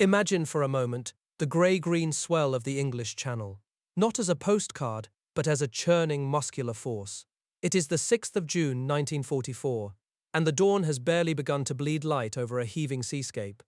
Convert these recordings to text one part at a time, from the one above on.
Imagine for a moment the grey-green swell of the English Channel, not as a postcard, but as a churning muscular force. It is the 6th of June 1944, and the dawn has barely begun to bleed light over a heaving seascape.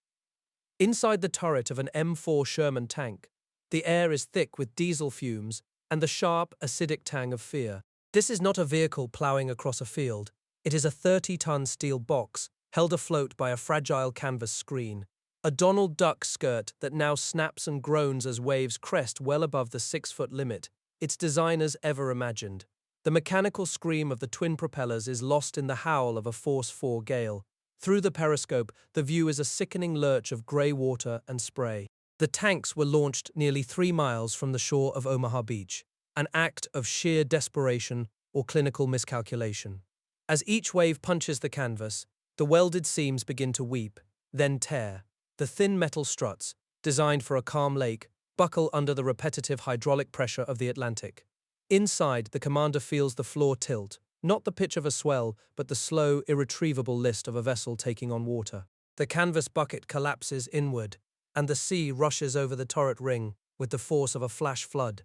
Inside the turret of an M4 Sherman tank, the air is thick with diesel fumes and the sharp, acidic tang of fear. This is not a vehicle ploughing across a field. It is a 30-ton steel box held afloat by a fragile canvas screen, a Donald Duck skirt that now snaps and groans as waves crest well above the 6-foot limit its designers ever imagined. The mechanical scream of the twin propellers is lost in the howl of a Force 4 gale. Through the periscope, the view is a sickening lurch of grey water and spray. The tanks were launched nearly 3 miles from the shore of Omaha Beach, an act of sheer desperation or clinical miscalculation. As each wave punches the canvas, the welded seams begin to weep, then tear. The thin metal struts, designed for a calm lake, buckle under the repetitive hydraulic pressure of the Atlantic. Inside, the commander feels the floor tilt, not the pitch of a swell, but the slow, irretrievable list of a vessel taking on water. The canvas bucket collapses inward, and the sea rushes over the turret ring with the force of a flash flood.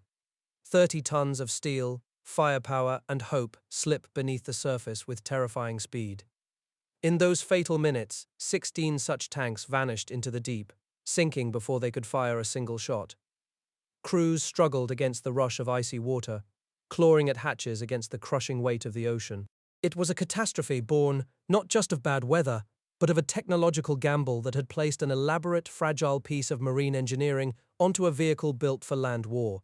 30 tons of steel, firepower, and hope slip beneath the surface with terrifying speed. In those fatal minutes, 16 such tanks vanished into the deep, sinking before they could fire a single shot. Crews struggled against the rush of icy water, clawing at hatches against the crushing weight of the ocean. It was a catastrophe born not just of bad weather, but of a technological gamble that had placed an elaborate, fragile piece of marine engineering onto a vehicle built for land war.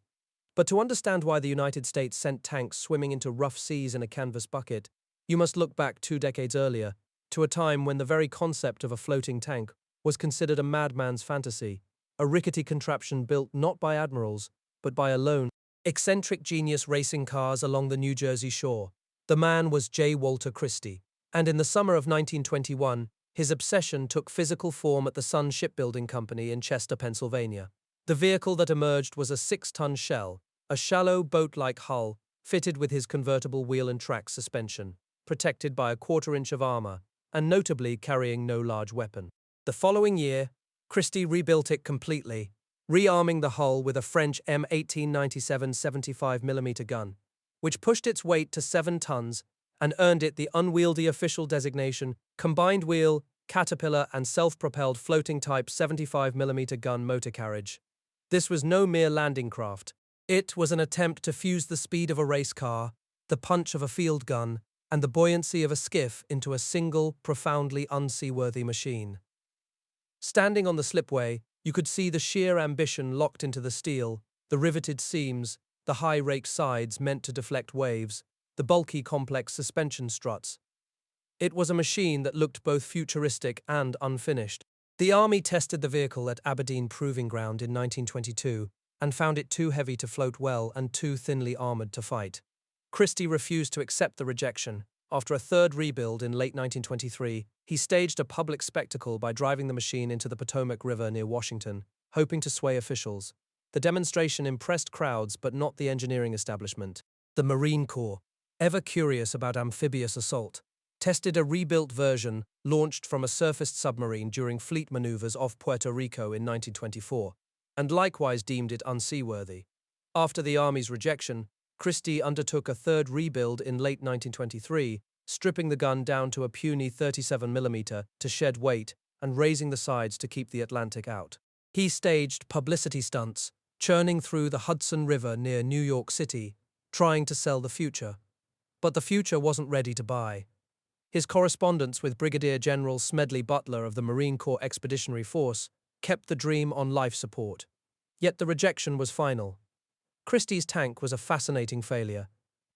But to understand why the United States sent tanks swimming into rough seas in a canvas bucket, you must look back 2 decades earlier, to a time when the very concept of a floating tank was considered a madman's fantasy, a rickety contraption built not by admirals, but by a lone, eccentric genius racing cars along the New Jersey shore. The man was J. Walter Christie, and in the summer of 1921, his obsession took physical form at the Sun Shipbuilding Company in Chester, Pennsylvania. The vehicle that emerged was a 6-ton shell, a shallow boat-like hull fitted with his convertible wheel and track suspension, protected by a 1/4 inch of armor, and notably carrying no large weapon. The following year, Christie rebuilt it completely, rearming the hull with a French M1897 75mm gun, which pushed its weight to 7 tons and earned it the unwieldy official designation Combined Wheel, Caterpillar and Self-Propelled Floating Type 75mm gun motor carriage. This was no mere landing craft. It was an attempt to fuse the speed of a race car, the punch of a field gun, and the buoyancy of a skiff into a single, profoundly unseaworthy machine. Standing on the slipway, you could see the sheer ambition locked into the steel, the riveted seams, the high-raked sides meant to deflect waves, the bulky complex suspension struts. It was a machine that looked both futuristic and unfinished. The Army tested the vehicle at Aberdeen Proving Ground in 1922 and found it too heavy to float well and too thinly armored to fight. Christie refused to accept the rejection. After a 3rd rebuild in late 1923, he staged a public spectacle by driving the machine into the Potomac River near Washington, hoping to sway officials. The demonstration impressed crowds but not the engineering establishment. The Marine Corps, ever curious about amphibious assault, tested a rebuilt version launched from a surfaced submarine during fleet maneuvers off Puerto Rico in 1924, and likewise deemed it unseaworthy. After the Army's rejection, Christie undertook a 3rd rebuild in late 1923, stripping the gun down to a puny 37mm to shed weight and raising the sides to keep the Atlantic out. He staged publicity stunts, churning through the Hudson River near New York City, trying to sell the future. But the future wasn't ready to buy. His correspondence with Brigadier General Smedley Butler of the Marine Corps Expeditionary Force kept the dream on life support. Yet the rejection was final. Christie's tank was a fascinating failure.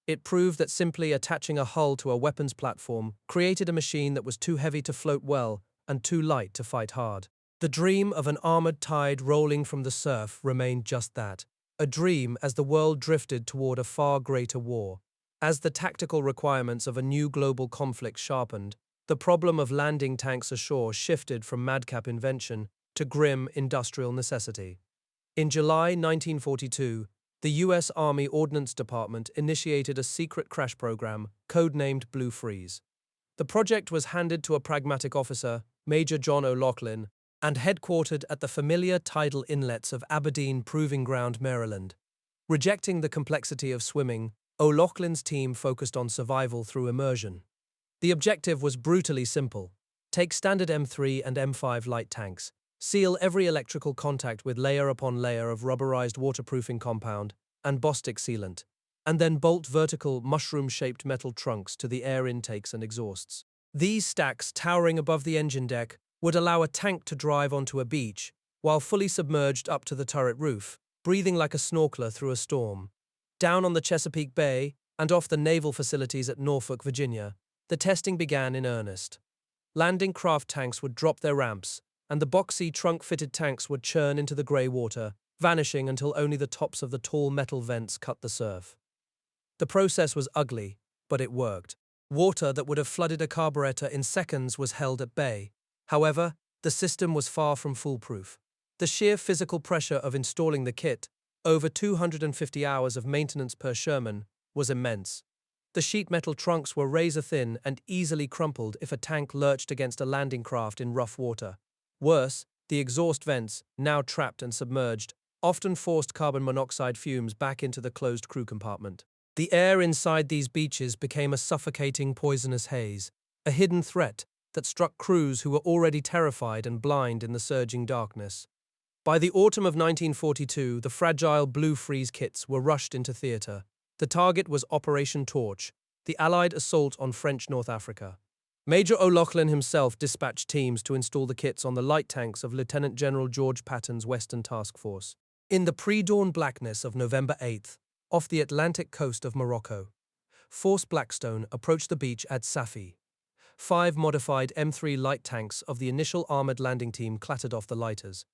It proved that simply attaching a hull to a weapons platform created a machine that was too heavy to float well and too light to fight hard. The dream of an armored tide rolling from the surf remained just that, a dream as the world drifted toward a far greater war. As the tactical requirements of a new global conflict sharpened, the problem of landing tanks ashore shifted from madcap invention to grim industrial necessity. In July 1942, the U.S. Army Ordnance Department initiated a secret crash program, codenamed Blue Freeze. The project was handed to a pragmatic officer, Major John O'Loughlin, and headquartered at the familiar tidal inlets of Aberdeen Proving Ground, Maryland. Rejecting the complexity of swimming, O'Loughlin's team focused on survival through immersion. The objective was brutally simple. Take standard M3 and M5 light tanks, seal every electrical contact with layer upon layer of rubberized waterproofing compound and Bostik sealant, and then bolt vertical mushroom-shaped metal trunks to the air intakes and exhausts. These stacks, towering above the engine deck, would allow a tank to drive onto a beach, while fully submerged up to the turret roof, breathing like a snorkeler through a storm. Down on the Chesapeake Bay and off the naval facilities at Norfolk, Virginia, the testing began in earnest. Landing craft tanks would drop their ramps, and the boxy trunk-fitted tanks would churn into the grey water, vanishing until only the tops of the tall metal vents cut the surf. The process was ugly, but it worked. Water that would have flooded a carburetor in seconds was held at bay. However, the system was far from foolproof. The sheer physical pressure of installing the kit, over 250 hours of maintenance per Sherman, was immense. The sheet metal trunks were razor-thin and easily crumpled if a tank lurched against a landing craft in rough water. Worse, the exhaust vents, now trapped and submerged, often forced carbon monoxide fumes back into the closed crew compartment. The air inside these beaches became a suffocating poisonous haze, a hidden threat that struck crews who were already terrified and blind in the surging darkness. By the autumn of 1942, the fragile blue freeze kits were rushed into theatre. The target was Operation Torch, the Allied assault on French North Africa. Major O'Loughlin himself dispatched teams to install the kits on the light tanks of Lieutenant General George Patton's Western Task Force. In the pre-dawn blackness of November 8th, off the Atlantic coast of Morocco, Force Blackstone approached the beach at Safi. 5 modified M3 light tanks of the initial armored landing team clattered off the lighters.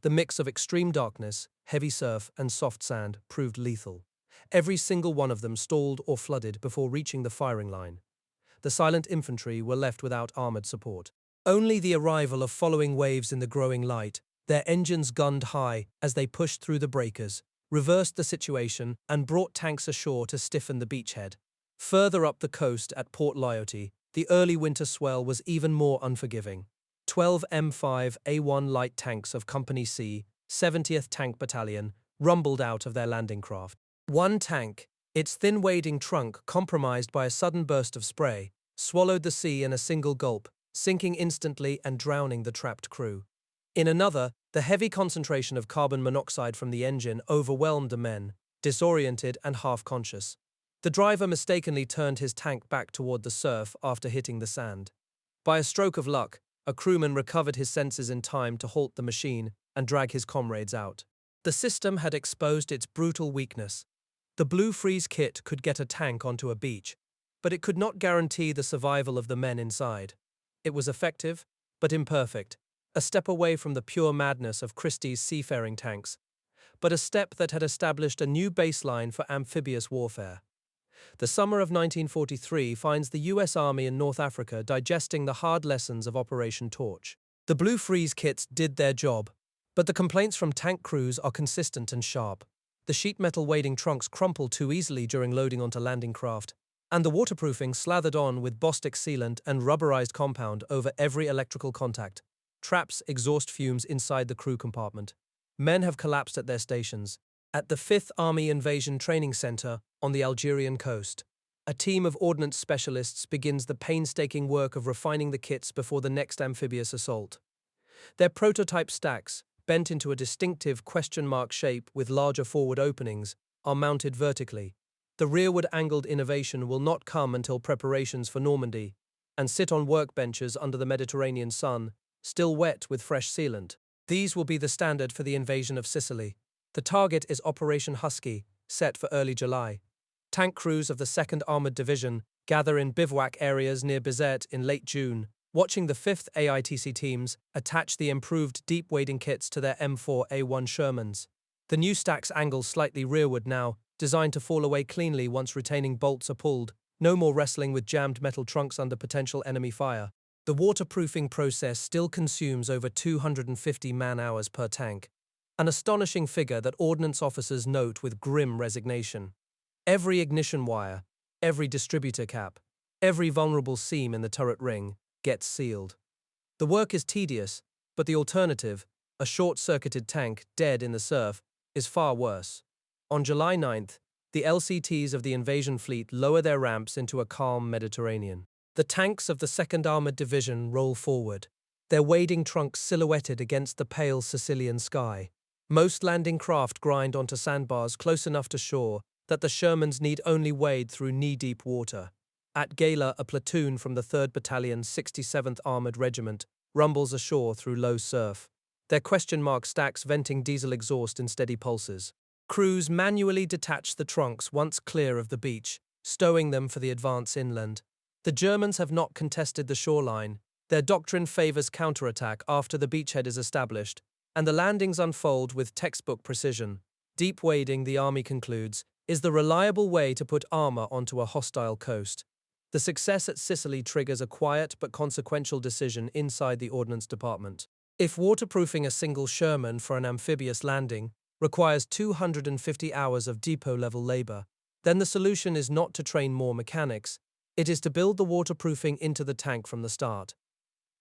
The mix of extreme darkness, heavy surf, and soft sand proved lethal. Every single one of them stalled or flooded before reaching the firing line. The silent infantry were left without armored support. Only the arrival of following waves in the growing light, their engines gunned high as they pushed through the breakers, reversed the situation and brought tanks ashore to stiffen the beachhead. Further up the coast at Port Lyote, the early winter swell was even more unforgiving. 12 M5 A1 light tanks of Company C, 70th Tank Battalion, rumbled out of their landing craft. One tank, its thin wading trunk compromised by a sudden burst of spray, swallowed the sea in a single gulp, sinking instantly and drowning the trapped crew. In another, the heavy concentration of carbon monoxide from the engine overwhelmed the men, disoriented and half-conscious. The driver mistakenly turned his tank back toward the surf after hitting the sand. By a stroke of luck, a crewman recovered his senses in time to halt the machine and drag his comrades out. The system had exposed its brutal weakness. The blue freeze kit could get a tank onto a beach, but it could not guarantee the survival of the men inside. It was effective, but imperfect, a step away from the pure madness of Christie's seafaring tanks, but a step that had established a new baseline for amphibious warfare. The summer of 1943 finds the U.S. Army in North Africa digesting the hard lessons of Operation Torch. The blue freeze kits did their job, but the complaints from tank crews are consistent and sharp. The sheet metal wading trunks crumpled too easily during loading onto landing craft, and the waterproofing slathered on with Bostik sealant and rubberized compound over every electrical contact, traps exhaust fumes inside the crew compartment. Men have collapsed at their stations. At the 5th Army Invasion Training Center on the Algerian coast, a team of ordnance specialists begins the painstaking work of refining the kits before the next amphibious assault. Their prototype stacks, bent into a distinctive question-mark shape with larger forward openings, are mounted vertically. The rearward angled innovation will not come until preparations for Normandy, and sit on workbenches under the Mediterranean sun, still wet with fresh sealant. These will be the standard for the invasion of Sicily. The target is Operation Husky, set for early July. Tank crews of the 2nd Armored Division gather in bivouac areas near Bizerte in late June, watching the 5th AITC teams attach the improved deep wading kits to their M4A1 Shermans. The new stacks angle slightly rearward now, designed to fall away cleanly once retaining bolts are pulled. No more wrestling with jammed metal trunks under potential enemy fire. The waterproofing process still consumes over 250 man-hours per tank, an astonishing figure that ordnance officers note with grim resignation. Every ignition wire, every distributor cap, every vulnerable seam in the turret ring gets sealed. The work is tedious, But the alternative, a short-circuited tank dead in the surf, is far worse. On July 9th, the LCTs of the invasion fleet lower their ramps into a calm Mediterranean. The tanks of the 2nd Armored Division roll forward, their wading trunks silhouetted against the pale Sicilian sky. Most landing craft grind onto sandbars close enough to shore that the Shermans need only wade through knee-deep water. At Gala, a platoon from the 3rd Battalion 67th Armored Regiment rumbles ashore through low surf, their question mark stacks venting diesel exhaust in steady pulses. Crews manually detach the trunks once clear of the beach, stowing them for the advance inland. The Germans have not contested the shoreline. Their doctrine favors counterattack after the beachhead is established, and the landings unfold with textbook precision. Deep wading, the Army concludes, is the reliable way to put armor onto a hostile coast. The success at Sicily triggers a quiet but consequential decision inside the Ordnance Department. If waterproofing a single Sherman for an amphibious landing requires 250 hours of depot-level labor, then the solution is not to train more mechanics, it is to build the waterproofing into the tank from the start.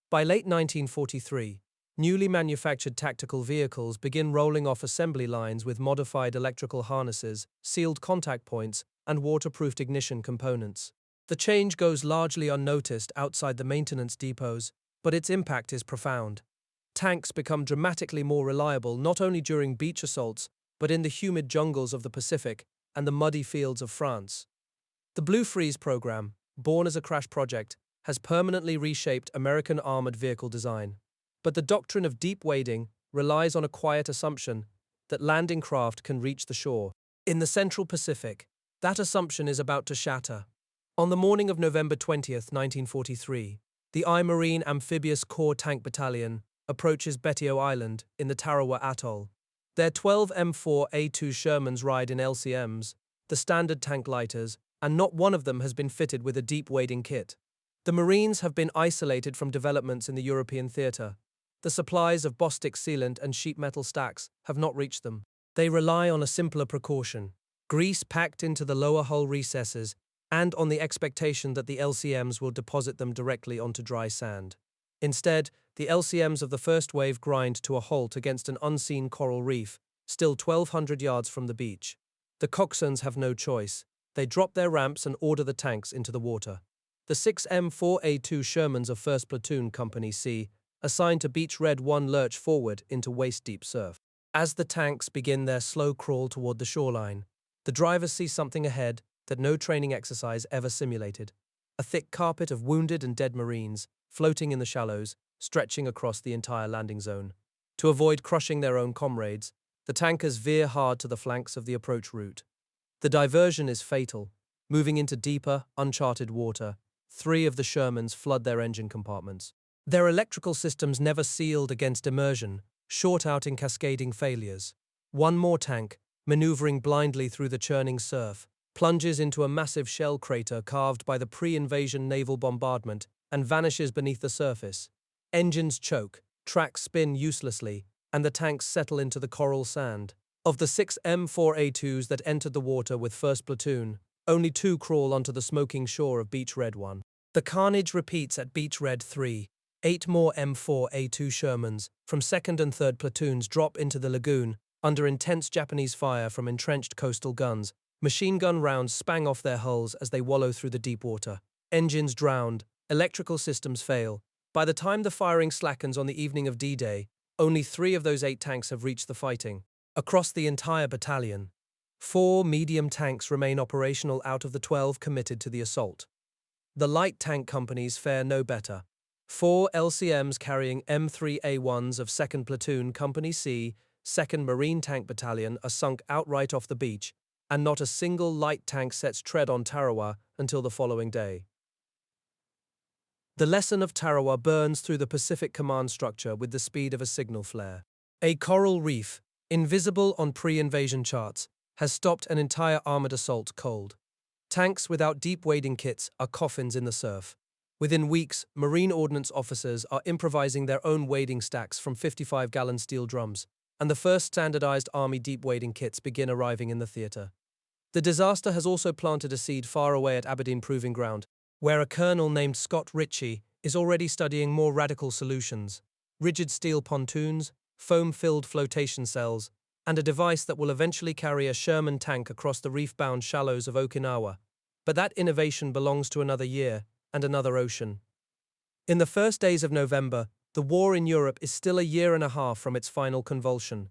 By late 1943, newly manufactured tactical vehicles begin rolling off assembly lines with modified electrical harnesses, sealed contact points, and waterproofed ignition components. The change goes largely unnoticed outside the maintenance depots, but its impact is profound. Tanks become dramatically more reliable not only during beach assaults, but in the humid jungles of the Pacific and the muddy fields of France. The Blue Freeze program, born as a crash project, has permanently reshaped American armored vehicle design. But the doctrine of deep wading relies on a quiet assumption that landing craft can reach the shore. In the Central Pacific, that assumption is about to shatter. On the morning of November 20th, 1943, the I Marine Amphibious Corps Tank Battalion approaches Betio Island in the Tarawa Atoll. Their 12 M4A2 Shermans ride in LCMs, the standard tank lighters, and not one of them has been fitted with a deep wading kit. The Marines have been isolated from developments in the European theatre. The supplies of Bostik sealant and sheet metal stacks have not reached them. They rely on a simpler precaution: grease packed into the lower hull recesses and on the expectation that the LCMs will deposit them directly onto dry sand. Instead, the LCMs of the first wave grind to a halt against an unseen coral reef, still 1,200 yards from the beach. The coxswains have no choice. They drop their ramps and order the tanks into the water. The 6 M4A2 Shermans of 1st Platoon Company C, assigned to Beach Red 1, lurch forward into waist-deep surf. As the tanks begin their slow crawl toward the shoreline, the drivers see something ahead that no training exercise ever simulated: a thick carpet of wounded and dead Marines, floating in the shallows, stretching across the entire landing zone. To avoid crushing their own comrades, the tankers veer hard to the flanks of the approach route. The diversion is fatal. Moving into deeper, uncharted water, 3 of the Shermans flood their engine compartments. Their electrical systems never sealed against immersion, short out in cascading failures. One more tank, maneuvering blindly through the churning surf, plunges into a massive shell crater carved by the pre-invasion naval bombardment and vanishes beneath the surface. Engines choke, tracks spin uselessly, and the tanks settle into the coral sand. Of the 6 M4A2s that entered the water with 1st Platoon, only 2 crawl onto the smoking shore of Beach Red 1. The carnage repeats at Beach Red 3. 8 more M4A2 Shermans from 2nd and 3rd Platoons drop into the lagoon under intense Japanese fire from entrenched coastal guns. Machine gun rounds spang off their hulls as they wallow through the deep water. Engines drowned, electrical systems fail. By the time the firing slackens on the evening of D-Day, only 3 of those 8 tanks have reached the fighting. Across the entire battalion, 4 medium tanks remain operational out of the 12 committed to the assault. The light tank companies fare no better. 4 LCMs carrying M3A1s of 2nd Platoon Company C, 2nd Marine Tank Battalion are sunk outright off the beach, and not a single light tank sets tread on Tarawa until the following day. The lesson of Tarawa burns through the Pacific command structure with the speed of a signal flare. A coral reef, invisible on pre-invasion charts, has stopped an entire armored assault cold. Tanks without deep wading kits are coffins in the surf. Within weeks, Marine Ordnance officers are improvising their own wading stacks from 55-gallon steel drums, and the first standardized Army deep wading kits begin arriving in the theater. The disaster has also planted a seed far away at Aberdeen Proving Ground, where a colonel named Scott Ritchie is already studying more radical solutions. rigid steel pontoons, foam-filled flotation cells, and a device that will eventually carry a Sherman tank across the reef-bound shallows of Okinawa. But that innovation belongs to another year and another ocean. In the first days of November, the war in Europe is still a year and a half from its final convulsion.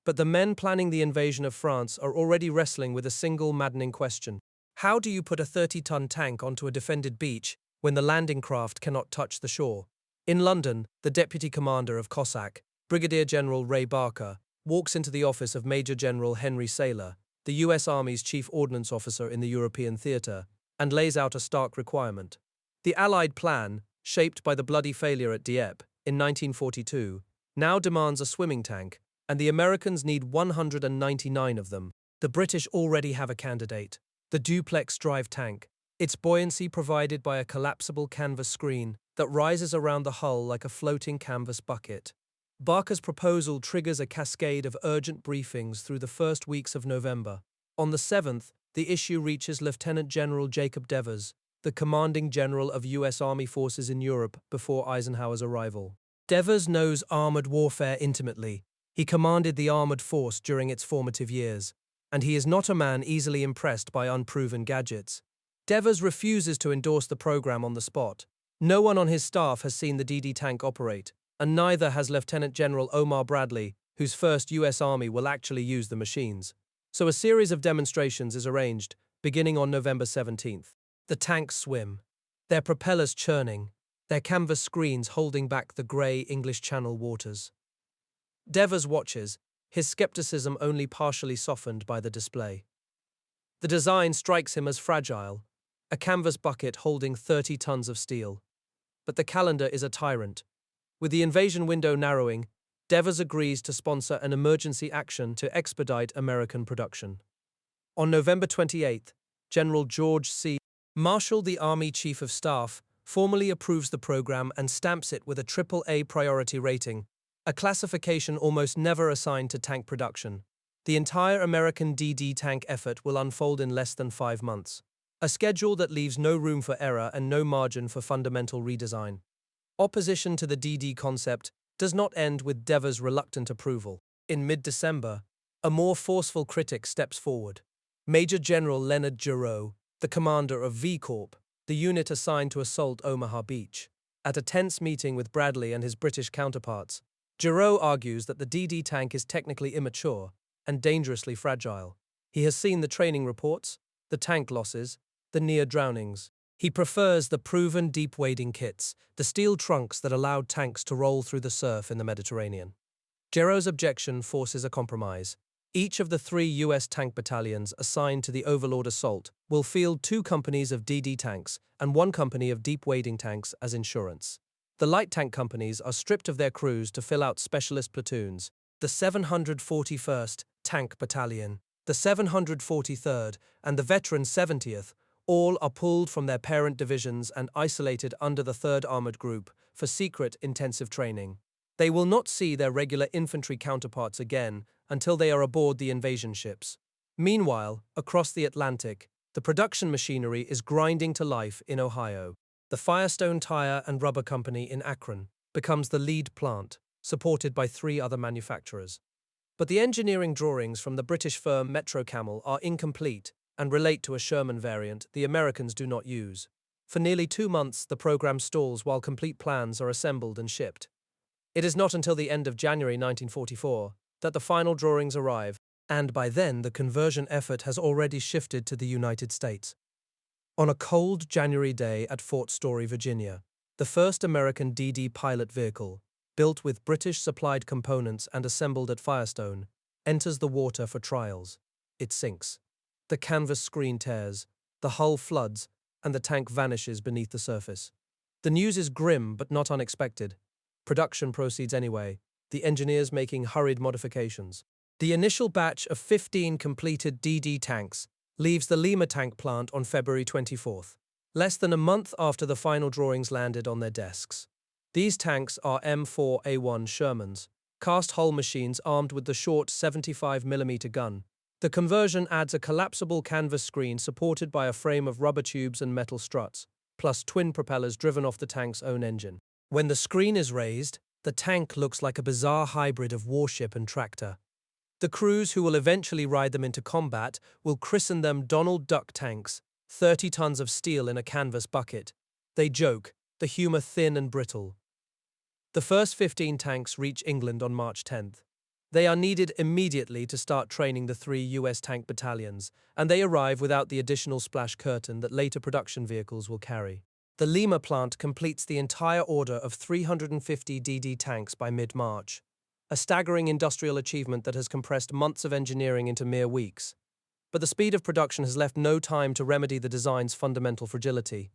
But the men planning the invasion of France are already wrestling with a single maddening question. How do you put a 30-ton tank onto a defended beach when the landing craft cannot touch the shore? In London, the deputy commander of Cossack, Brigadier General Ray Barker, walks into the office of Major General Henry Saylor, the U.S. Army's chief ordnance officer in the European theater, and lays out a stark requirement. The Allied plan, shaped by the bloody failure at Dieppe in 1942, now demands a swimming tank, and the Americans need 199 of them. The British already have a candidate, the duplex drive tank, its buoyancy provided by a collapsible canvas screen that rises around the hull like a floating canvas bucket. Barker's proposal triggers a cascade of urgent briefings through the first weeks of November. On the 7th, the issue reaches Lieutenant General Jacob Devers, the commanding general of U.S. Army forces in Europe before Eisenhower's arrival. Devers knows armored warfare intimately. He commanded the armored force during its formative years, and he is not a man easily impressed by unproven gadgets. Devers refuses to endorse the program on the spot. No one on his staff has seen the DD tank operate, and neither has Lieutenant General Omar Bradley, whose first U.S. Army will actually use the machines. So a series of demonstrations is arranged, beginning on November 17th. The tanks swim, their propellers churning, their canvas screens holding back the grey English Channel waters. Devers watches, his skepticism only partially softened by the display. The design strikes him as fragile, a canvas bucket holding 30 tons of steel. But the calendar is a tyrant. With the invasion window narrowing, Devers agrees to sponsor an emergency action to expedite American production. On November 28th, General George C. Marshall, the Army Chief of Staff, formally approves the program and stamps it with a AAA priority rating, a classification almost never assigned to tank production. The entire American DD tank effort will unfold in less than 5 months, a schedule that leaves no room for error and no margin for fundamental redesign. Opposition to the DD concept does not end with Devers' reluctant approval. In mid-December, a more forceful critic steps forward. Major General Leonard Giroux, the commander of V Corp, the unit assigned to assault Omaha Beach. At a tense meeting with Bradley and his British counterparts, Giroux argues that the DD tank is technically immature and dangerously fragile. He has seen the training reports, the tank losses, the near drownings. He prefers the proven deep-wading kits, the steel trunks that allowed tanks to roll through the surf in the Mediterranean. Giroux's objection forces a compromise. Each of the 3 U.S. tank battalions assigned to the Overlord assault will field 2 companies of DD tanks and 1 company of deep-wading tanks as insurance. The light tank companies are stripped of their crews to fill out specialist platoons. The 741st Tank Battalion, the 743rd, and the veteran 70th all are pulled from their parent divisions and isolated under the 3rd Armored Group for secret intensive training. They will not see their regular infantry counterparts again until they are aboard the invasion ships. Meanwhile, across the Atlantic, the production machinery is grinding to life in Ohio. The Firestone Tire and Rubber Company in Akron becomes the lead plant, supported by 3 other manufacturers. But the engineering drawings from the British firm Metro Camel are incomplete and relate to a Sherman variant the Americans do not use. For nearly 2 months, the program stalls while complete plans are assembled and shipped. It is not until the end of January 1944 that the final drawings arrive, and by then the conversion effort has already shifted to the United States. On a cold January day at Fort Story, Virginia, the first American DD pilot vehicle, built with British-supplied components and assembled at Firestone, enters the water for trials. It sinks. The canvas screen tears, the hull floods, and the tank vanishes beneath the surface. The news is grim but not unexpected. Production proceeds anyway, the engineers making hurried modifications. The initial batch of 15 completed DD tanks leaves the Lima tank plant on February 24th, less than a month after the final drawings landed on their desks. These tanks are M4A1 Shermans, cast hull machines armed with the short 75mm gun. The conversion adds a collapsible canvas screen supported by a frame of rubber tubes and metal struts, plus twin propellers driven off the tank's own engine. When the screen is raised, the tank looks like a bizarre hybrid of warship and tractor. The crews who will eventually ride them into combat will christen them Donald Duck tanks, 30 tons of steel in a canvas bucket. They joke, the humor thin and brittle. The first 15 tanks reach England on March 10th. They are needed immediately to start training the 3 US tank battalions, and they arrive without the additional splash curtain that later production vehicles will carry. The Lima plant completes the entire order of 350 DD tanks by mid-March, a staggering industrial achievement that has compressed months of engineering into mere weeks. But the speed of production has left no time to remedy the design's fundamental fragility.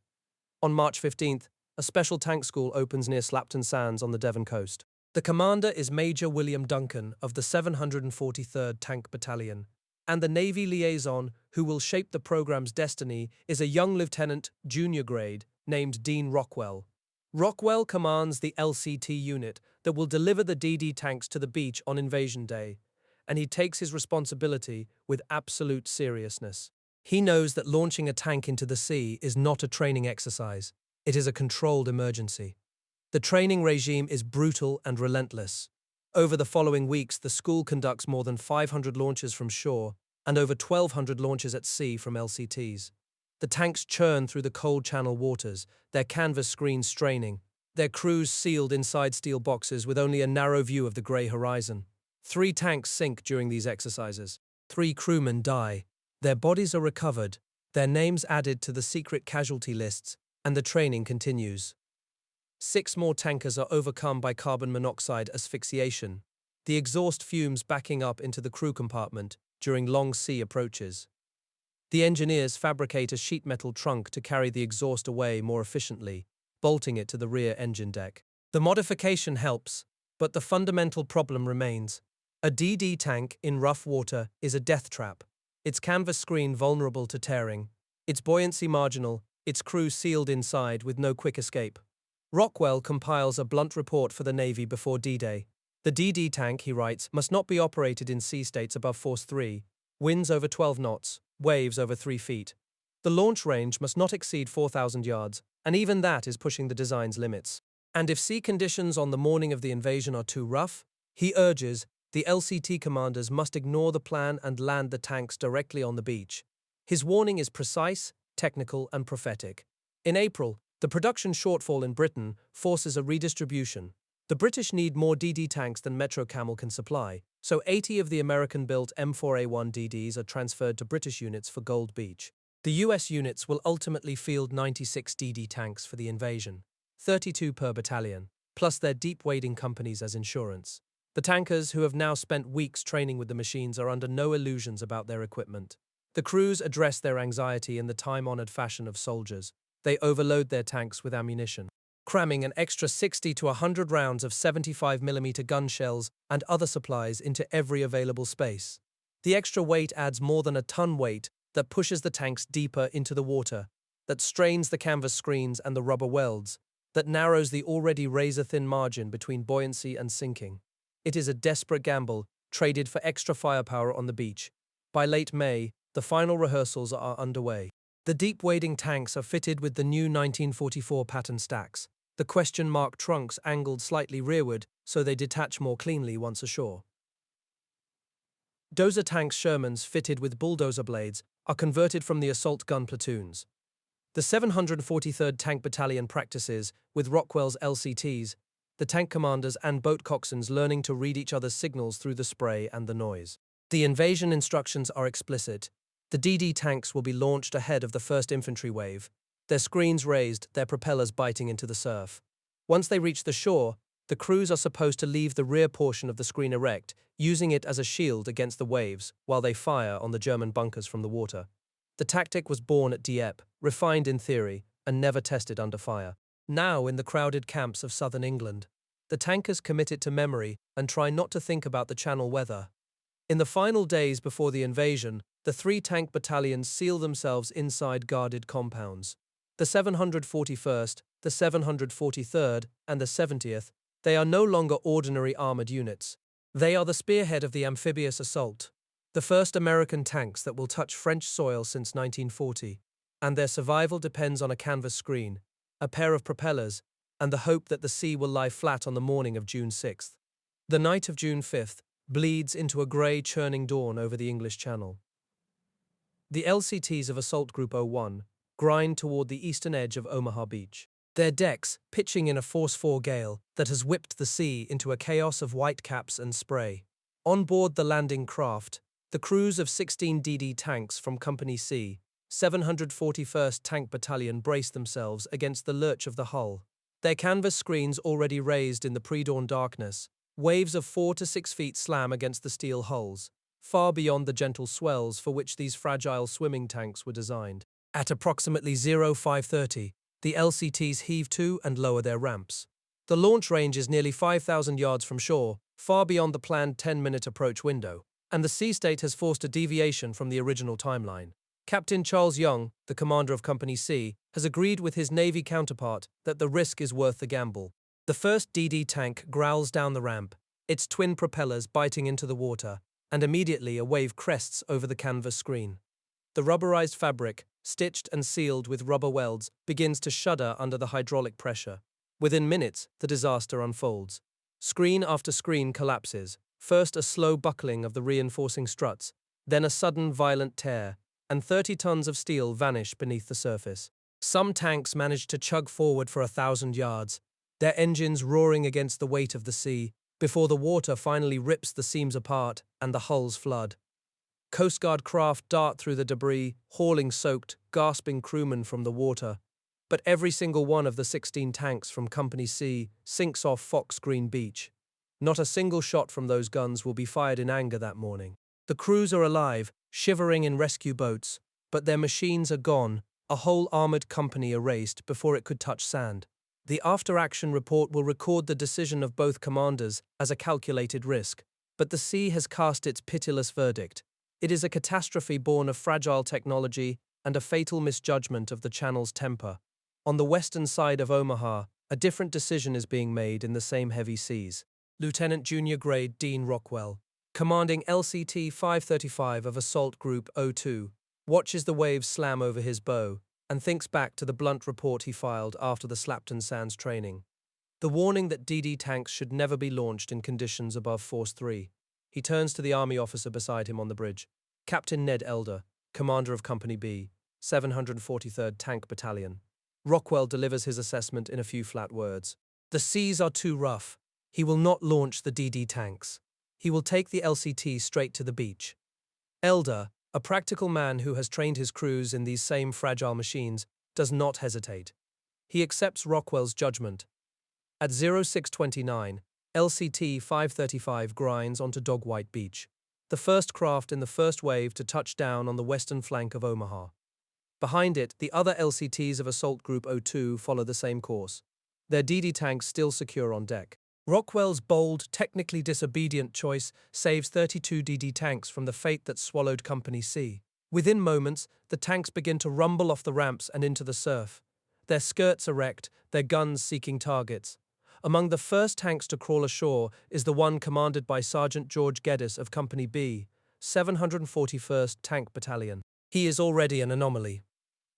On March 15th, a special tank school opens near Slapton Sands on the Devon coast. The commander is Major William Duncan of the 743rd Tank Battalion, and the Navy liaison who will shape the program's destiny is a young lieutenant, junior grade, named Dean Rockwell. Rockwell commands the LCT unit that will deliver the DD tanks to the beach on invasion day, and he takes his responsibility with absolute seriousness. He knows that launching a tank into the sea is not a training exercise, it is a controlled emergency. The training regime is brutal and relentless. Over the following weeks, the school conducts more than 500 launches from shore and over 1,200 launches at sea from LCTs. The tanks churn through the cold channel waters, their canvas screens straining, their crews sealed inside steel boxes with only a narrow view of the grey horizon. 3 tanks sink during these exercises. 3 crewmen die. Their bodies are recovered, their names added to the secret casualty lists, and the training continues. 6 more tankers are overcome by carbon monoxide asphyxiation, the exhaust fumes backing up into the crew compartment during long sea approaches. The engineers fabricate a sheet metal trunk to carry the exhaust away more efficiently, bolting it to the rear engine deck. The modification helps, but the fundamental problem remains. A DD tank in rough water is a death trap, its canvas screen vulnerable to tearing, its buoyancy marginal, its crew sealed inside with no quick escape. Rockwell compiles a blunt report for the Navy before D-Day. The DD tank, he writes, must not be operated in sea states above force 3, winds over 12 knots, waves over 3 feet. The launch range must not exceed 4,000 yards, and even that is pushing the design's limits. And if sea conditions on the morning of the invasion are too rough, he urges, the LCT commanders must ignore the plan and land the tanks directly on the beach. His warning is precise, technical, and prophetic. In April, the production shortfall in Britain forces a redistribution. The British need more DD tanks than Metro Camel can supply, so 80 of the American-built M4A1 DDs are transferred to British units for Gold Beach. The US units will ultimately field 96 DD tanks for the invasion, 32 per battalion, plus their deep-wading companies as insurance. The tankers, who have now spent weeks training with the machines, are under no illusions about their equipment. The crews address their anxiety in the time-honored fashion of soldiers. They overload their tanks with ammunition, cramming an extra 60 to 100 rounds of 75mm gun shells and other supplies into every available space. The extra weight adds more than a ton weight that pushes the tanks deeper into the water, that strains the canvas screens and the rubber welds, that narrows the already razor-thin margin between buoyancy and sinking. It is a desperate gamble, traded for extra firepower on the beach. By late May, the final rehearsals are underway. The deep-wading tanks are fitted with the new 1944 pattern stacks, the question mark trunks angled slightly rearward so they detach more cleanly once ashore. Dozer tanks Shermans fitted with bulldozer blades are converted from the assault gun platoons. The 743rd Tank Battalion practices with Rockwell's LCTs, the tank commanders and boat coxswains learning to read each other's signals through the spray and the noise. The invasion instructions are explicit. The DD tanks will be launched ahead of the first infantry wave, their screens raised, their propellers biting into the surf. Once they reach the shore, the crews are supposed to leave the rear portion of the screen erect, using it as a shield against the waves while they fire on the German bunkers from the water. The tactic was born at Dieppe, refined in theory, and never tested under fire. Now, in the crowded camps of southern England, the tankers commit it to memory and try not to think about the Channel weather. In the final days before the invasion, the 3 tank battalions seal themselves inside guarded compounds. The 741st, the 743rd, and the 70th, they are no longer ordinary armored units. They are the spearhead of the amphibious assault, the first American tanks that will touch French soil since 1940, and their survival depends on a canvas screen, a pair of propellers, and the hope that the sea will lie flat on the morning of June 6th. The night of June 5th bleeds into a grey, churning dawn over the English Channel. The LCTs of Assault Group 01 grind toward the eastern edge of Omaha Beach, their decks pitching in a force 4 gale that has whipped the sea into a chaos of whitecaps and spray. On board the landing craft, the crews of 16 DD tanks from Company C, 741st Tank Battalion brace themselves against the lurch of the hull. Their canvas screens already raised in the pre-dawn darkness, waves of 4 to 6 feet slam against the steel hulls, far beyond the gentle swells for which these fragile swimming tanks were designed. At approximately 0530, the LCTs heave to and lower their ramps. The launch range is nearly 5,000 yards from shore, far beyond the planned 10-minute approach window, and the sea state has forced a deviation from the original timeline. Captain Charles Young, the commander of Company C, has agreed with his Navy counterpart that the risk is worth the gamble. The first DD tank growls down the ramp, its twin propellers biting into the water, and immediately a wave crests over the canvas screen. The rubberized fabric, stitched and sealed with rubber welds, begins to shudder under the hydraulic pressure. Within minutes, the disaster unfolds. Screen after screen collapses, first a slow buckling of the reinforcing struts, then a sudden violent tear, and 30 tons of steel vanish beneath the surface. Some tanks manage to chug forward for 1,000 yards, their engines roaring against the weight of the sea, before the water finally rips the seams apart and the hulls flood. Coast Guard craft dart through the debris, hauling soaked, gasping crewmen from the water. But every single one of the 16 tanks from Company C sinks off Fox Green Beach. Not a single shot from those guns will be fired in anger that morning. The crews are alive, shivering in rescue boats, but their machines are gone, a whole armored company erased before it could touch sand. The after-action report will record the decision of both commanders as a calculated risk, but the sea has cast its pitiless verdict. It is a catastrophe born of fragile technology and a fatal misjudgment of the channel's temper. On the western side of Omaha, a different decision is being made in the same heavy seas. Lieutenant Junior Grade Dean Rockwell, commanding LCT 535 of Assault Group 02, watches the waves slam over his bow and thinks back to the blunt report he filed after the Slapton Sands training. The warning that DD tanks should never be launched in conditions above Force 3. He turns to the Army officer beside him on the bridge, Captain Ned Elder, commander of Company B, 743rd Tank Battalion. Rockwell delivers his assessment in a few flat words. The seas are too rough. He will not launch the DD tanks. He will take the LCT straight to the beach. Elder, a practical man who has trained his crews in these same fragile machines, does not hesitate. He accepts Rockwell's judgment. At 0629, LCT 535 grinds onto Dogwhite Beach, the first craft in the first wave to touch down on the western flank of Omaha. Behind it, the other LCTs of Assault Group 02 follow the same course, their DD tanks still secure on deck. Rockwell's bold, technically disobedient choice saves 32 DD tanks from the fate that swallowed Company C. Within moments, the tanks begin to rumble off the ramps and into the surf, their skirts erect, their guns seeking targets. Among the first tanks to crawl ashore is the one commanded by Sergeant George Geddes of Company B, 741st Tank Battalion. He is already an anomaly.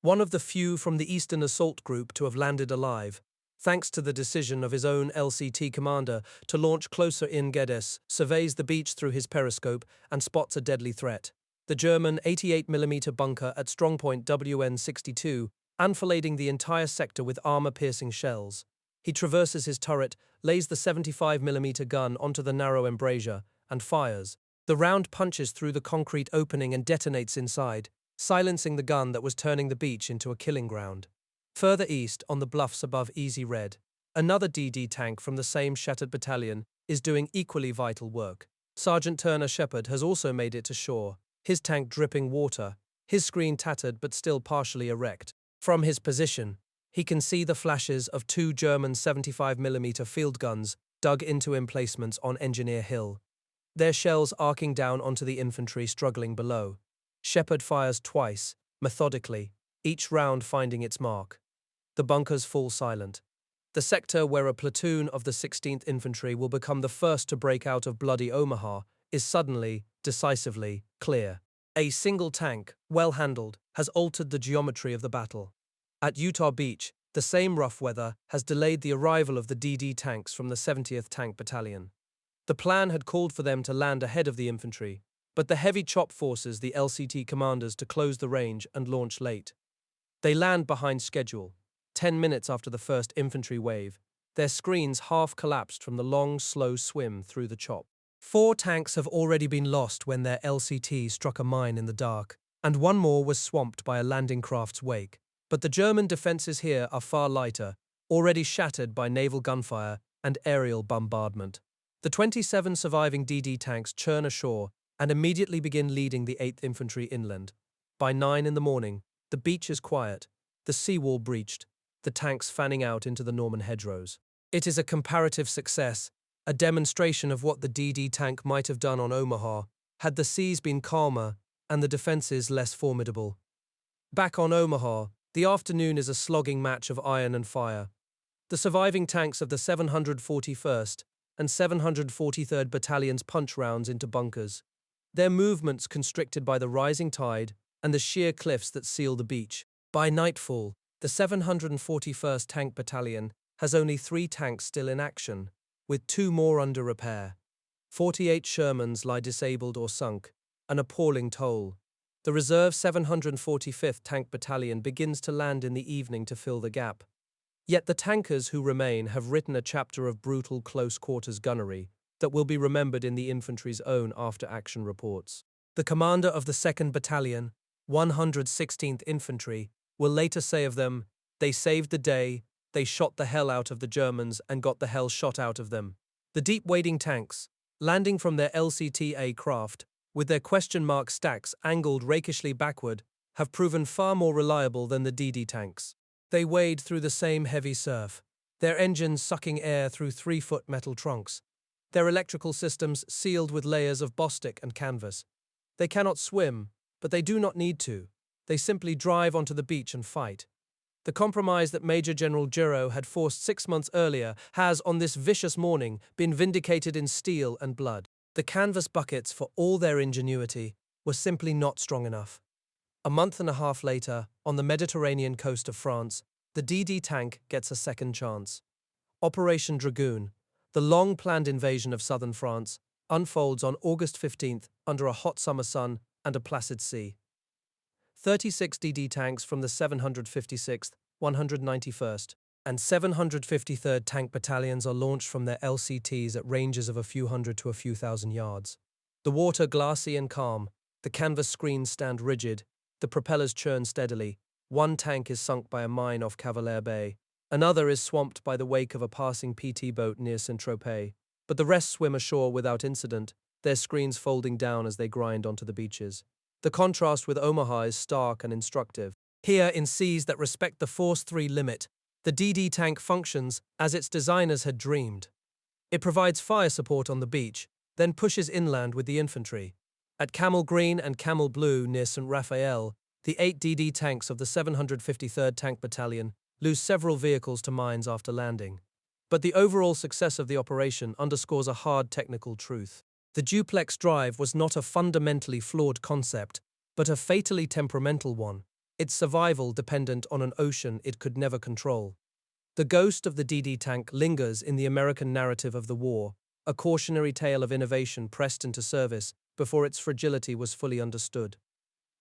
One of the few from the Eastern Assault Group to have landed alive, thanks to the decision of his own LCT commander to launch closer in. Geddes surveys the beach through his periscope and spots a deadly threat. The German 88mm bunker at strongpoint WN62, enfilading the entire sector with armor-piercing shells. He traverses his turret, lays the 75mm gun onto the narrow embrasure, and fires. The round punches through the concrete opening and detonates inside, silencing the gun that was turning the beach into a killing ground. Further east, on the bluffs above Easy Red, another DD tank from the same shattered battalion is doing equally vital work. Sergeant Turner Shepard has also made it to shore, his tank dripping water, his screen tattered but still partially erect. From his position, he can see the flashes of 2 German 75mm field guns dug into emplacements on Engineer Hill, their shells arcing down onto the infantry struggling below. Shepard fires twice, methodically, each round finding its mark. The bunkers fall silent. The sector where a platoon of the 16th Infantry will become the first to break out of bloody Omaha is suddenly, decisively, clear. A single tank, well handled, has altered the geometry of the battle. At Utah Beach, The same rough weather has delayed the arrival of the DD tanks from the 70th Tank Battalion. The plan had called for them to land ahead of the infantry, but the heavy chop forces the LCT commanders to close the range and launch late. They land behind schedule, 10 minutes after the first infantry wave. Their screens half collapsed from the long, slow swim through the chop. 4 tanks have already been lost when their LCT struck a mine in the dark, and one more was swamped by a landing craft's wake. But the German defences here are far lighter, already shattered by naval gunfire and aerial bombardment. The 27 surviving DD tanks churn ashore and immediately begin leading the 8th Infantry inland. By 9 in the morning, the beach is quiet, the seawall breached, the tanks fanning out into the Norman hedgerows. It is a comparative success, a demonstration of what the DD tank might have done on Omaha had the seas been calmer and the defences less formidable. Back on Omaha, the afternoon is a slogging match of iron and fire. The surviving tanks of the 741st and 743rd Battalions punch rounds into bunkers, their movements constricted by the rising tide and the sheer cliffs that seal the beach. By nightfall, the 741st Tank Battalion has only 3 tanks still in action, with 2 more under repair. 48 Shermans lie disabled or sunk, an appalling toll. The reserve 745th Tank Battalion begins to land in the evening to fill the gap. Yet the tankers who remain have written a chapter of brutal close-quarters gunnery that will be remembered in the infantry's own after-action reports. The commander of the 2nd Battalion, 116th Infantry, will later say of them, "They saved the day, they shot the hell out of the Germans and got the hell shot out of them." The deep-wading tanks, landing from their LCTA craft, with their question mark stacks angled rakishly backward, have proven far more reliable than the DD tanks. They wade through the same heavy surf, their engines sucking air through 3-foot metal trunks, their electrical systems sealed with layers of bostik and canvas. They cannot swim, but they do not need to. They simply drive onto the beach and fight. The compromise that Major General Giraud had forced 6 months earlier has, on this vicious morning, been vindicated in steel and blood. The canvas buckets, for all their ingenuity, were simply not strong enough. A month and a half later, on the Mediterranean coast of France, the DD tank gets a second chance. Operation Dragoon, the long-planned invasion of southern France, unfolds on August 15th under a hot summer sun and a placid sea. 36 DD tanks from the 756th, 191st, and 753rd Tank Battalions are launched from their LCTs at ranges of a few hundred to a few thousand yards. The water glassy and calm, the canvas screens stand rigid, the propellers churn steadily. One tank is sunk by a mine off Cavalier Bay. Another is swamped by the wake of a passing PT boat near Saint-Tropez. But the rest swim ashore without incident, their screens folding down as they grind onto the beaches. The contrast with Omaha is stark and instructive. Here, in seas that respect the Force 3 limit, the DD tank functions as its designers had dreamed. It provides fire support on the beach, then pushes inland with the infantry. At Camel Green and Camel Blue near St. Raphael, the 8 DD tanks of the 753rd Tank Battalion lose several vehicles to mines after landing. But the overall success of the operation underscores a hard technical truth. The duplex drive was not a fundamentally flawed concept, but a fatally temperamental one, its survival dependent on an ocean it could never control. The ghost of the DD tank lingers in the American narrative of the war, a cautionary tale of innovation pressed into service before its fragility was fully understood.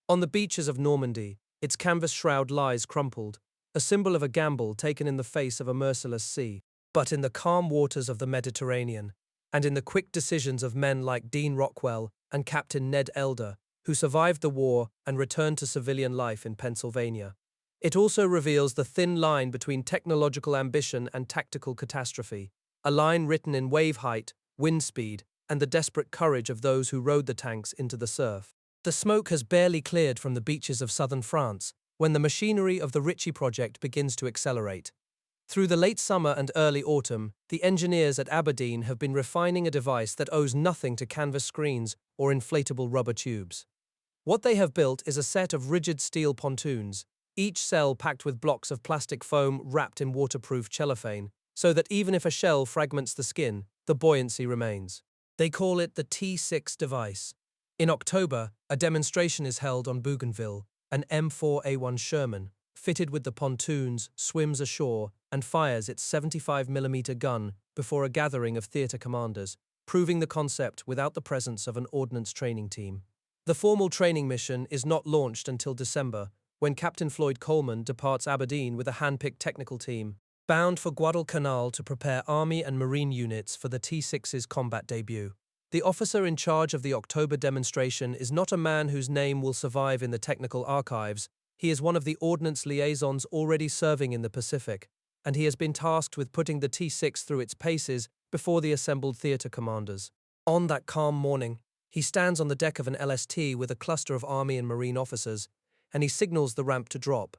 On the beaches of Normandy, its canvas shroud lies crumpled, a symbol of a gamble taken in the face of a merciless sea. But in the calm waters of the Mediterranean, and in the quick decisions of men like Dean Rockwell and Captain Ned Elder, who survived the war and returned to civilian life in Pennsylvania, it also reveals the thin line between technological ambition and tactical catastrophe, a line written in wave height, wind speed, and the desperate courage of those who rode the tanks into the surf. The smoke has barely cleared from the beaches of southern France when the machinery of the Ritchie project begins to accelerate. Through the late summer and early autumn, the engineers at Aberdeen have been refining a device that owes nothing to canvas screens or inflatable rubber tubes. What they have built is a set of rigid steel pontoons, each cell packed with blocks of plastic foam wrapped in waterproof cellophane, so that even if a shell fragments the skin, the buoyancy remains. They call it the T6 device. In October, a demonstration is held on Bougainville, an M4A1 Sherman, fitted with the pontoons, swims ashore and fires its 75mm gun before a gathering of theatre commanders, proving the concept without the presence of an ordnance training team. The formal training mission is not launched until December, when Captain Floyd Coleman departs Aberdeen with a hand-picked technical team, bound for Guadalcanal to prepare Army and Marine units for the T-6's combat debut. The officer in charge of the October demonstration is not a man whose name will survive in the technical archives. He is one of the ordnance liaisons already serving in the Pacific, and he has been tasked with putting the T-6 through its paces before the assembled theatre commanders. On that calm morning, he stands on the deck of an LST with a cluster of Army and Marine officers, and he signals the ramp to drop.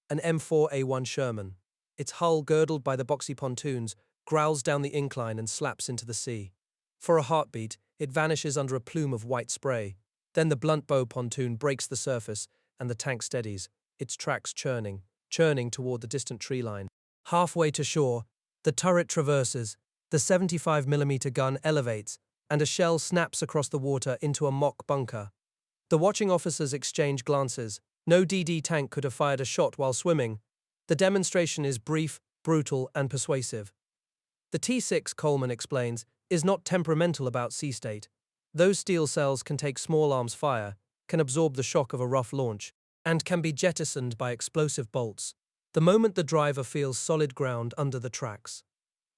An M4A1 Sherman, its hull girdled by the boxy pontoons, growls down the incline and slaps into the sea. For a heartbeat, it vanishes under a plume of white spray. Then the blunt bow pontoon breaks the surface, and the tank steadies, its tracks churning toward the distant tree line. Halfway to shore, the turret traverses, the 75mm gun elevates, and a shell snaps across the water into a mock bunker. The watching officers exchange glances. No DD tank could have fired a shot while swimming. The demonstration is brief, brutal, and persuasive. The T-6, Coleman explains, is not temperamental about sea state. Those steel cells can take small arms fire, can absorb the shock of a rough launch, and can be jettisoned by explosive bolts, the moment the driver feels solid ground under the tracks.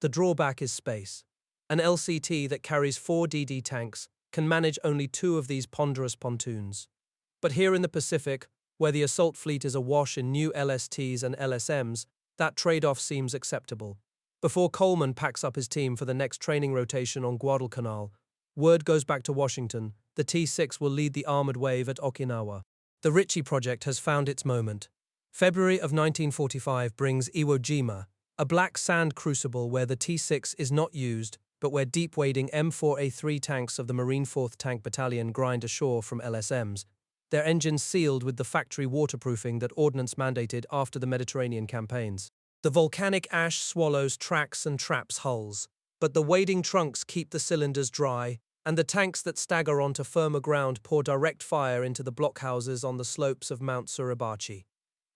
The drawback is space. An LCT that carries 4 DD tanks can manage only 2 of these ponderous pontoons. But here in the Pacific, where the assault fleet is awash in new LSTs and LSMs, that trade-off seems acceptable. Before Coleman packs up his team for the next training rotation on Guadalcanal, word goes back to Washington: the T-6 will lead the armored wave at Okinawa. The Ritchie project has found its moment. February of 1945 brings Iwo Jima, a black sand crucible where the T-6 is not used, but where deep-wading M4A3 tanks of the Marine 4th Tank Battalion grind ashore from LSMs, their engines sealed with the factory waterproofing that ordnance mandated after the Mediterranean campaigns. The volcanic ash swallows tracks and traps hulls, but the wading trunks keep the cylinders dry, and the tanks that stagger onto firmer ground pour direct fire into the blockhouses on the slopes of Mount Suribachi.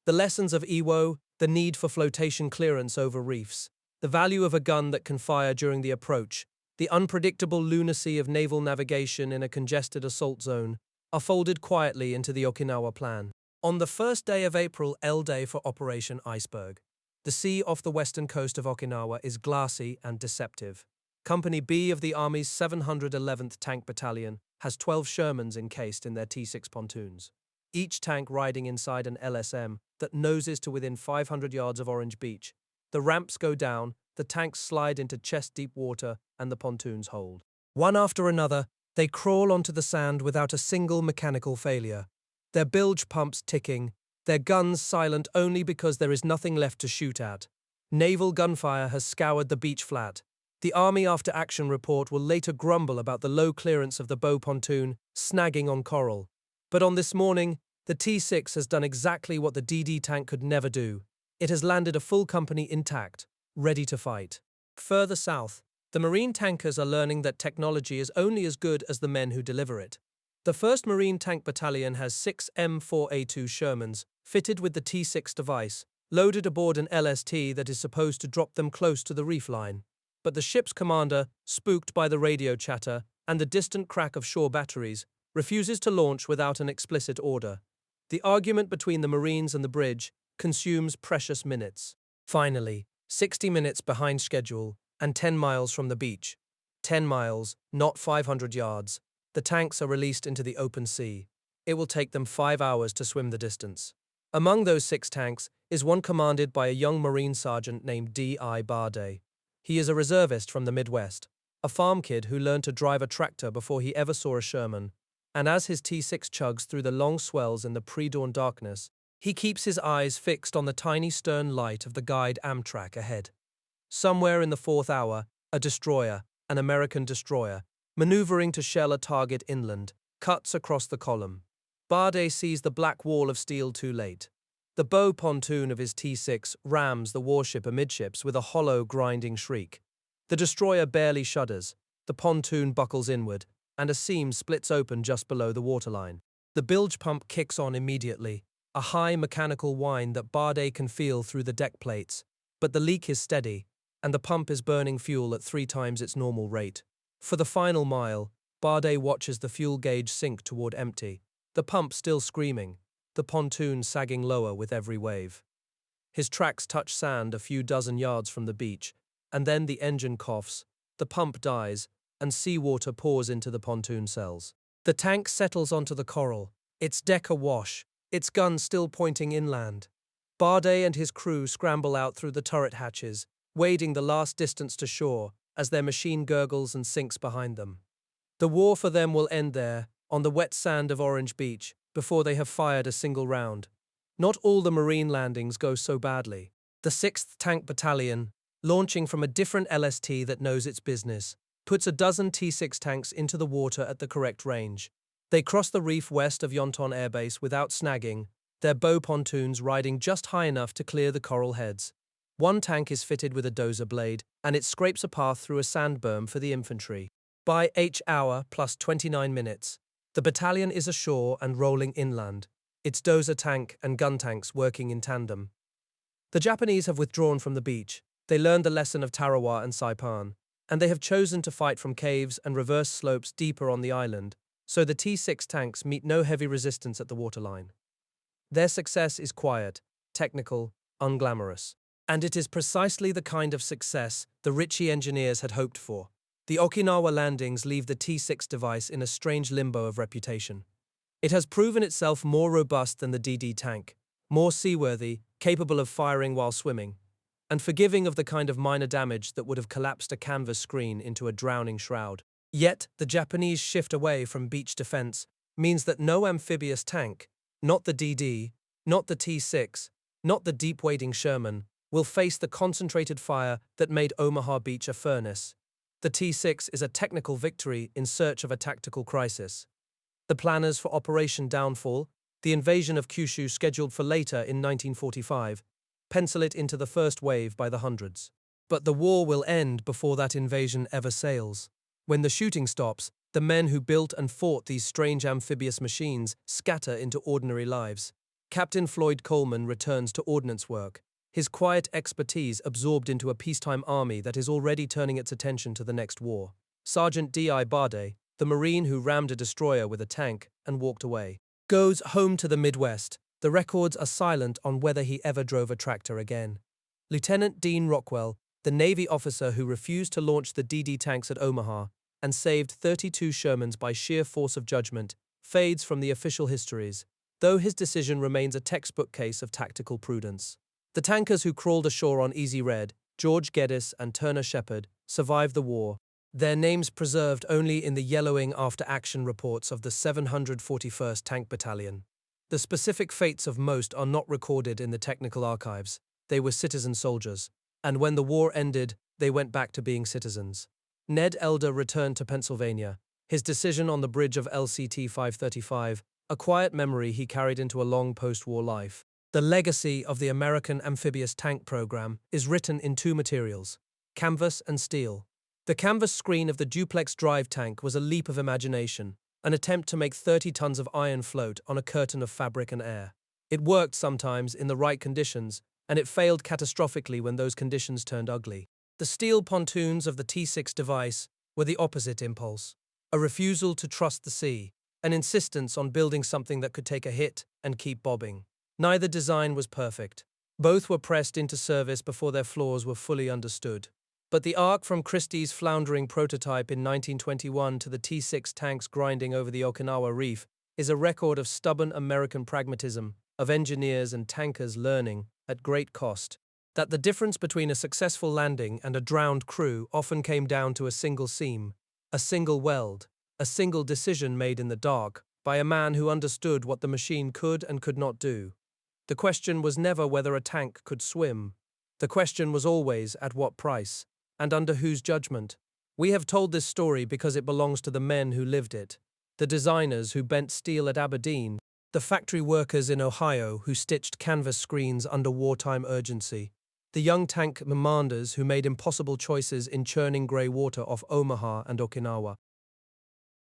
The lessons of Iwo, the need for flotation clearance over reefs, the value of a gun that can fire during the approach, the unpredictable lunacy of naval navigation in a congested assault zone, are folded quietly into the Okinawa plan. On the first day of April, L-Day for Operation Iceberg, the sea off the western coast of Okinawa is glassy and deceptive. Company B of the Army's 711th Tank Battalion has 12 Shermans encased in their T-6 pontoons, each tank riding inside an LSM that noses to within 500 yards of Orange Beach. The ramps go down, the tanks slide into chest-deep water, and the pontoons hold. One after another, they crawl onto the sand without a single mechanical failure, their bilge pumps ticking, their guns silent only because there is nothing left to shoot at. Naval gunfire has scoured the beach flat. The Army after-action report will later grumble about the low clearance of the bow pontoon snagging on coral. But on this morning, the T-6 has done exactly what the DD tank could never do. It has landed a full company intact, ready to fight. Further south, the Marine tankers are learning that technology is only as good as the men who deliver it. The 1st Marine Tank Battalion has 6 M4A2 Shermans, fitted with the T-6 device, loaded aboard an LST that is supposed to drop them close to the reef line. But the ship's commander, spooked by the radio chatter and the distant crack of shore batteries, refuses to launch without an explicit order. The argument between the Marines and the bridge consumes precious minutes. Finally, 60 minutes behind schedule and 10 miles from the beach, 10 miles, not 500 yards, the tanks are released into the open sea. It will take them 5 hours to swim the distance. Among those 6 tanks is one commanded by a young Marine sergeant named D.I. Barday. He is a reservist from the Midwest, a farm kid who learned to drive a tractor before he ever saw a Sherman, and as his T-6 chugs through the long swells in the pre-dawn darkness, he keeps his eyes fixed on the tiny stern light of the guide Amtrak ahead. Somewhere in the 4th hour, a destroyer, an American destroyer, maneuvering to shell a target inland, cuts across the column. Barday sees the black wall of steel too late. The bow pontoon of his T-6 rams the warship amidships with a hollow, grinding shriek. The destroyer barely shudders, the pontoon buckles inward, and a seam splits open just below the waterline. The bilge pump kicks on immediately. a high mechanical whine that Bardet can feel through the deck plates, but the leak is steady, and the pump is burning fuel at 3 times its normal rate. For the final mile, Bardet watches the fuel gauge sink toward empty, the pump still screaming, the pontoon sagging lower with every wave. His tracks touch sand a few dozen yards from the beach, and then the engine coughs, the pump dies, and seawater pours into the pontoon cells. The tank settles onto the coral, its deck awash, its gun still pointing inland. Bardet and his crew scramble out through the turret hatches, wading the last distance to shore as their machine gurgles and sinks behind them. The war for them will end there, on the wet sand of Orange Beach, before they have fired a single round. Not all the Marine landings go so badly. The 6th Tank Battalion, launching from a different LST that knows its business, puts a dozen T-6 tanks into the water at the correct range. They cross the reef west of Yonton Air Base without snagging, their bow pontoons riding just high enough to clear the coral heads. One tank is fitted with a dozer blade, and it scrapes a path through a sand berm for the infantry. By H-hour plus 29 minutes, the battalion is ashore and rolling inland, its dozer tank and gun tanks working in tandem. The Japanese have withdrawn from the beach. They learned the lesson of Tarawa and Saipan, and they have chosen to fight from caves and reverse slopes deeper on the island, so the T-6 tanks meet no heavy resistance at the waterline. Their success is quiet, technical, unglamorous. And it is precisely the kind of success the Ritchie engineers had hoped for. The Okinawa landings leave the T-6 device in a strange limbo of reputation. It has proven itself more robust than the DD tank, more seaworthy, capable of firing while swimming, and forgiving of the kind of minor damage that would have collapsed a canvas screen into a drowning shroud. Yet, the Japanese shift away from beach defense means that no amphibious tank, not the DD, not the T-6, not the deep-wading Sherman, will face the concentrated fire that made Omaha Beach a furnace. The T-6 is a technical victory in search of a tactical crisis. The planners for Operation Downfall, the invasion of Kyushu scheduled for later in 1945, pencil it into the first wave by the hundreds. But the war will end before that invasion ever sails. When the shooting stops, the men who built and fought these strange amphibious machines scatter into ordinary lives. Captain Floyd Coleman returns to ordnance work, his quiet expertise absorbed into a peacetime army that is already turning its attention to the next war. Sergeant D.I. Bardet, the Marine who rammed a destroyer with a tank and walked away, goes home to the Midwest. The records are silent on whether he ever drove a tractor again. Lieutenant Dean Rockwell, the Navy officer who refused to launch the DD tanks at Omaha and saved 32 Shermans by sheer force of judgment, fades from the official histories, though his decision remains a textbook case of tactical prudence. The tankers who crawled ashore on Easy Red, George Geddes and Turner Shepard, survived the war, their names preserved only in the yellowing after-action reports of the 741st Tank Battalion. The specific fates of most are not recorded in the technical archives. They were citizen soldiers, and when the war ended, they went back to being citizens. Ned Elder returned to Pennsylvania, his decision on the bridge of LCT 535, a quiet memory he carried into a long post-war life. The legacy of the American amphibious tank program is written in 2 materials, canvas and steel. The canvas screen of the duplex drive tank was a leap of imagination, an attempt to make 30 tons of iron float on a curtain of fabric and air. It worked sometimes in the right conditions, and it failed catastrophically when those conditions turned ugly. The steel pontoons of the T-6 device were the opposite impulse, a refusal to trust the sea, an insistence on building something that could take a hit and keep bobbing. Neither design was perfect. Both were pressed into service before their flaws were fully understood. But the arc from Christie's floundering prototype in 1921 to the T-6 tanks grinding over the Okinawa Reef is a record of stubborn American pragmatism, of engineers and tankers learning, at great cost, that the difference between a successful landing and a drowned crew often came down to a single seam, a single weld, a single decision made in the dark by a man who understood what the machine could and could not do. The question was never whether a tank could swim. The question was always at what price, and under whose judgment. We have told this story because it belongs to the men who lived it, the designers who bent steel at Aberdeen, the factory workers in Ohio who stitched canvas screens under wartime urgency, the young tank commanders who made impossible choices in churning grey water off Omaha and Okinawa.